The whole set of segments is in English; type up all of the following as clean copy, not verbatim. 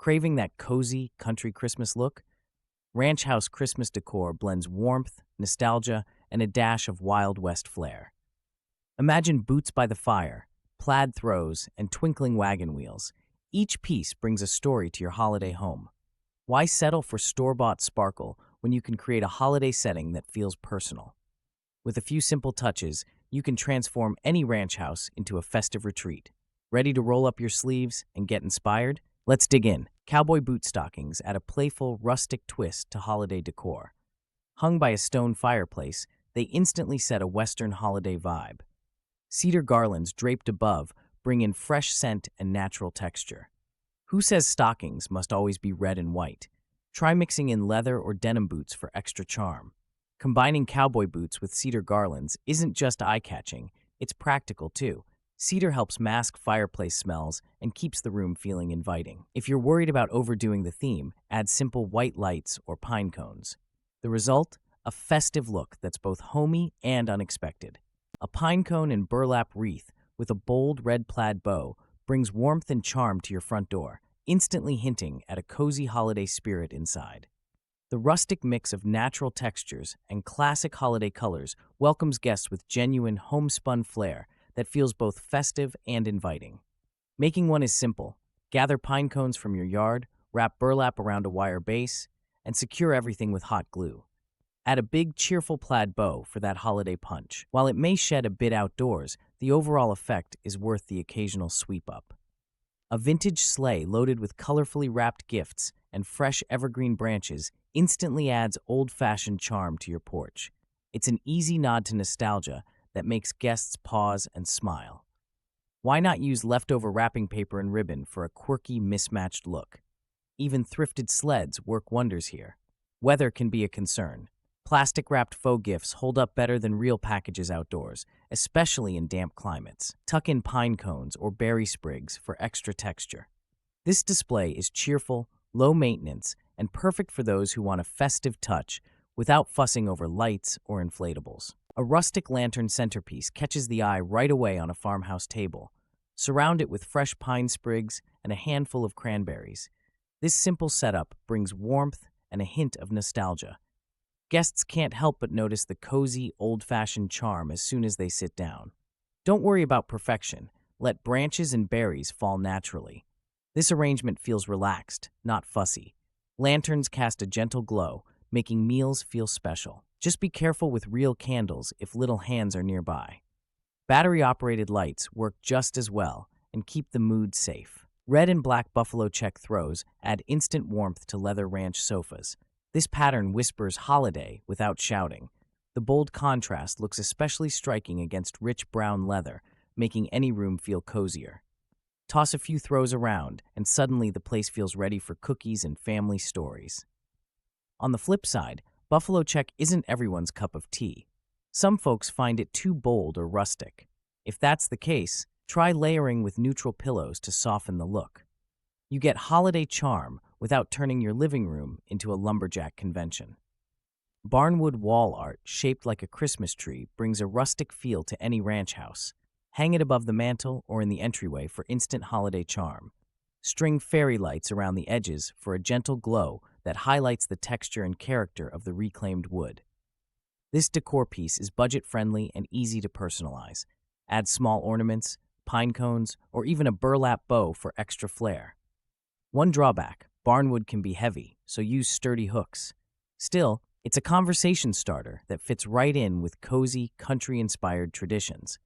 Craving that cozy country Christmas look? Ranch House Christmas decor blends warmth, nostalgia, and a dash of Wild West flair. Imagine boots by the fire, plaid throws, and twinkling wagon wheels. Each piece brings a story to your holiday home. Why settle for store-bought sparkle when you can create a holiday setting that feels personal? With a few simple touches, you can transform any ranch house into a festive retreat. Ready to roll up your sleeves and get inspired? Let's dig in. Cowboy boot stockings add a playful, rustic twist to holiday decor. Hung by a stone fireplace, they instantly set a Western holiday vibe. Cedar garlands draped above bring in fresh scent and natural texture. Who says stockings must always be red and white? Try mixing in leather or denim boots for extra charm. Combining cowboy boots with cedar garlands isn't just eye-catching, it's practical too. Cedar helps mask fireplace smells and keeps the room feeling inviting. If you're worried about overdoing the theme, add simple white lights or pine cones. The result? A festive look that's both homey and unexpected. A pine cone and burlap wreath with a bold red plaid bow brings warmth and charm to your front door, instantly hinting at a cozy holiday spirit inside. The rustic mix of natural textures and classic holiday colors welcomes guests with genuine homespun flair that feels both festive and inviting. Making one is simple. Gather pine cones from your yard, wrap burlap around a wire base, and secure everything with hot glue. Add a big, cheerful plaid bow for that holiday punch. While it may shed a bit outdoors, the overall effect is worth the occasional sweep-up. A vintage sleigh loaded with colorfully wrapped gifts and fresh evergreen branches instantly adds old-fashioned charm to your porch. It's an easy nod to nostalgia that makes guests pause and smile. Why not use leftover wrapping paper and ribbon for a quirky, mismatched look? Even thrifted sleds work wonders here. Weather can be a concern. Plastic-wrapped faux gifts hold up better than real packages outdoors, especially in damp climates. Tuck in pine cones or berry sprigs for extra texture. This display is cheerful, low maintenance, and perfect for those who want a festive touch without fussing over lights or inflatables. A rustic lantern centerpiece catches the eye right away on a farmhouse table. Surround it with fresh pine sprigs and a handful of cranberries. This simple setup brings warmth and a hint of nostalgia. Guests can't help but notice the cozy, old-fashioned charm as soon as they sit down. Don't worry about perfection. Let branches and berries fall naturally. This arrangement feels relaxed, not fussy. Lanterns cast a gentle glow, making meals feel special. Just be careful with real candles if little hands are nearby. Battery-operated lights work just as well and keep the mood safe. Red and black buffalo check throws add instant warmth to leather ranch sofas. This pattern whispers holiday without shouting. The bold contrast looks especially striking against rich brown leather, making any room feel cozier. Toss a few throws around, and suddenly the place feels ready for cookies and family stories. On the flip side, buffalo check isn't everyone's cup of tea. Some folks find it too bold or rustic. If that's the case, try layering with neutral pillows to soften the look. You get holiday charm without turning your living room into a lumberjack convention. Barnwood wall art shaped like a Christmas tree brings a rustic feel to any ranch house. Hang it above the mantel or in the entryway for instant holiday charm. String fairy lights around the edges for a gentle glow that highlights the texture and character of the reclaimed wood. This decor piece is budget-friendly and easy to personalize. Add small ornaments, pine cones, or even a burlap bow for extra flair. One drawback: barnwood can be heavy, so use sturdy hooks. Still, it's a conversation starter that fits right in with cozy, country-inspired traditions.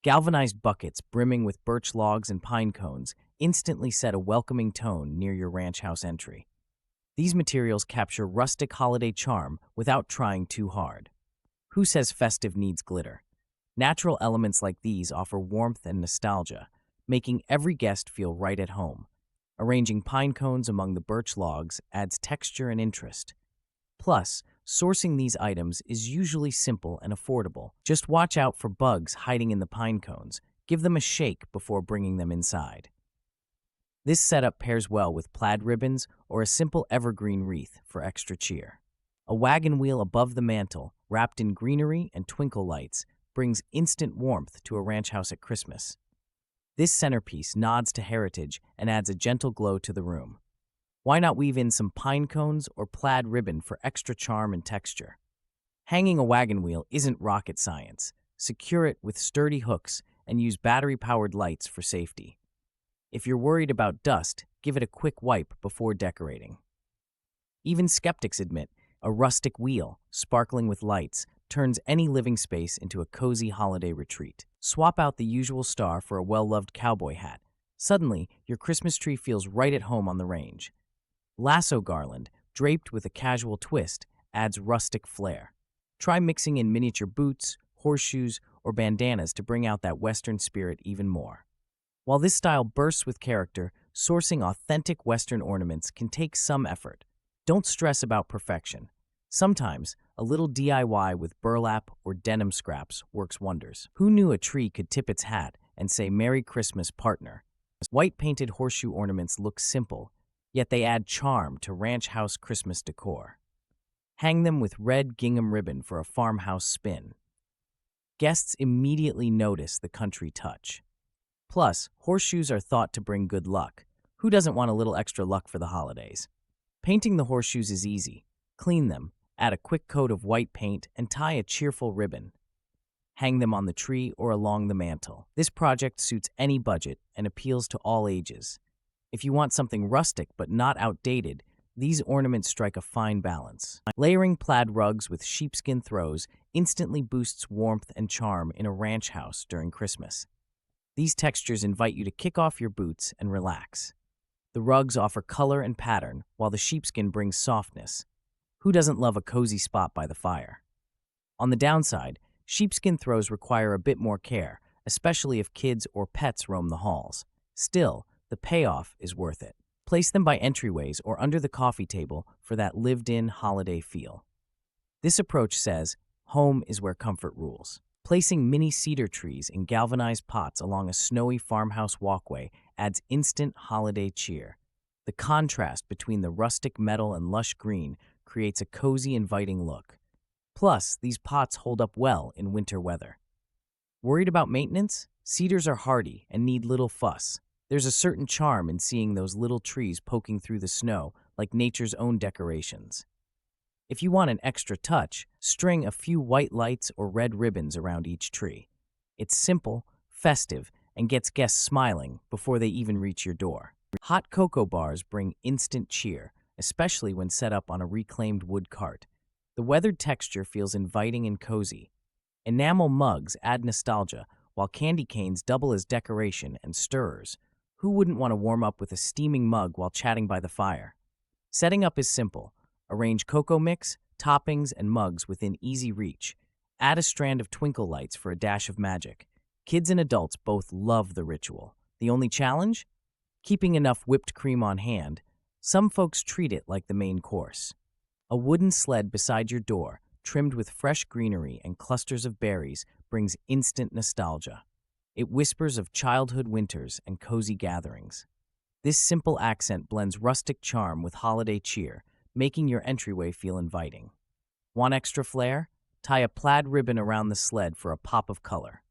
Galvanized buckets brimming with birch logs and pine cones instantly set a welcoming tone near your ranch house entry. These materials capture rustic holiday charm without trying too hard. Who says festive needs glitter? Natural elements like these offer warmth and nostalgia, making every guest feel right at home. Arranging pine cones among the birch logs adds texture and interest. Plus, sourcing these items is usually simple and affordable. Just watch out for bugs hiding in the pine cones. Give them a shake before bringing them inside. This setup pairs well with plaid ribbons or a simple evergreen wreath for extra cheer. A wagon wheel above the mantel, wrapped in greenery and twinkle lights, brings instant warmth to a ranch house at Christmas. This centerpiece nods to heritage and adds a gentle glow to the room. Why not weave in some pine cones or plaid ribbon for extra charm and texture? Hanging a wagon wheel isn't rocket science. Secure it with sturdy hooks and use battery-powered lights for safety. If you're worried about dust, give it a quick wipe before decorating. Even skeptics admit a rustic wheel, sparkling with lights, turns any living space into a cozy holiday retreat. Swap out the usual star for a well-loved cowboy hat. Suddenly, your Christmas tree feels right at home on the range. Lasso garland, draped with a casual twist, adds rustic flair. Try mixing in miniature boots, horseshoes, or bandanas to bring out that Western spirit even more. While this style bursts with character, sourcing authentic Western ornaments can take some effort. Don't stress about perfection. Sometimes, a little DIY with burlap or denim scraps works wonders. Who knew a tree could tip its hat and say Merry Christmas, partner? White painted horseshoe ornaments look simple, yet they add charm to ranch house Christmas decor. Hang them with red gingham ribbon for a farmhouse spin. Guests immediately notice the country touch. Plus, horseshoes are thought to bring good luck. Who doesn't want a little extra luck for the holidays? Painting the horseshoes is easy. Clean them, add a quick coat of white paint, and tie a cheerful ribbon. Hang them on the tree or along the mantle. This project suits any budget and appeals to all ages. If you want something rustic but not outdated, these ornaments strike a fine balance. Layering plaid rugs with sheepskin throws instantly boosts warmth and charm in a ranch house during Christmas. These textures invite you to kick off your boots and relax. The rugs offer color and pattern, while the sheepskin brings softness. Who doesn't love a cozy spot by the fire? On the downside, sheepskin throws require a bit more care, especially if kids or pets roam the halls. Still, the payoff is worth it. Place them by entryways or under the coffee table for that lived-in holiday feel. This approach says, home is where comfort rules. Placing mini cedar trees in galvanized pots along a snowy farmhouse walkway adds instant holiday cheer. The contrast between the rustic metal and lush green creates a cozy, inviting look. Plus, these pots hold up well in winter weather. Worried about maintenance? Cedars are hardy and need little fuss. There's a certain charm in seeing those little trees poking through the snow like nature's own decorations. If you want an extra touch, string a few white lights or red ribbons around each tree. It's simple, festive, and gets guests smiling before they even reach your door. Hot cocoa bars bring instant cheer, especially when set up on a reclaimed wood cart. The weathered texture feels inviting and cozy. Enamel mugs add nostalgia, while candy canes double as decoration and stirrers. Who wouldn't want to warm up with a steaming mug while chatting by the fire? Setting up is simple. Arrange cocoa mix, toppings, and mugs within easy reach. Add a strand of twinkle lights for a dash of magic. Kids and adults both love the ritual. The only challenge? Keeping enough whipped cream on hand. Some folks treat it like the main course. A wooden sled beside your door, trimmed with fresh greenery and clusters of berries, brings instant nostalgia. It whispers of childhood winters and cozy gatherings. This simple accent blends rustic charm with holiday cheer, making your entryway feel inviting. Want extra flair? Tie a plaid ribbon around the sled for a pop of color.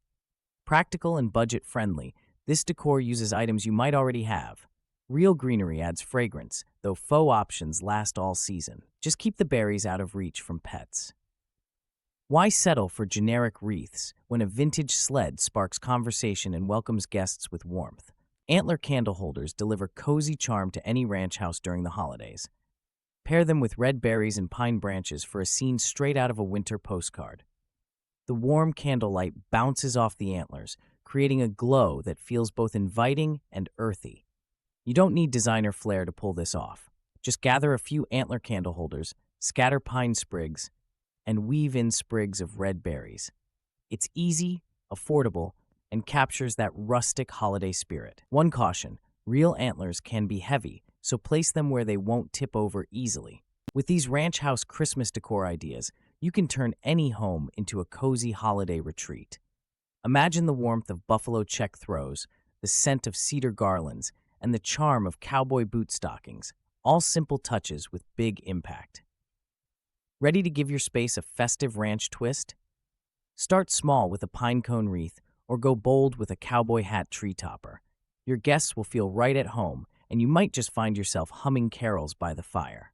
Practical and budget-friendly, this decor uses items you might already have. Real greenery adds fragrance, though faux options last all season. Just keep the berries out of reach from pets. Why settle for generic wreaths when a vintage sled sparks conversation and welcomes guests with warmth? Antler candle holders deliver cozy charm to any ranch house during the holidays. Pair them with red berries and pine branches for a scene straight out of a winter postcard. The warm candlelight bounces off the antlers, creating a glow that feels both inviting and earthy. You don't need designer flair to pull this off. Just gather a few antler candle holders, scatter pine sprigs, and weave in sprigs of red berries. It's easy, affordable, and captures that rustic holiday spirit. One caution, real antlers can be heavy, so place them where they won't tip over easily. With these ranch house Christmas decor ideas, you can turn any home into a cozy holiday retreat. Imagine the warmth of buffalo check throws, the scent of cedar garlands, and the charm of cowboy boot stockings, all simple touches with big impact. Ready to give your space a festive ranch twist? Start small with a pine cone wreath or go bold with a cowboy hat tree topper. Your guests will feel right at home, and you might just find yourself humming carols by the fire.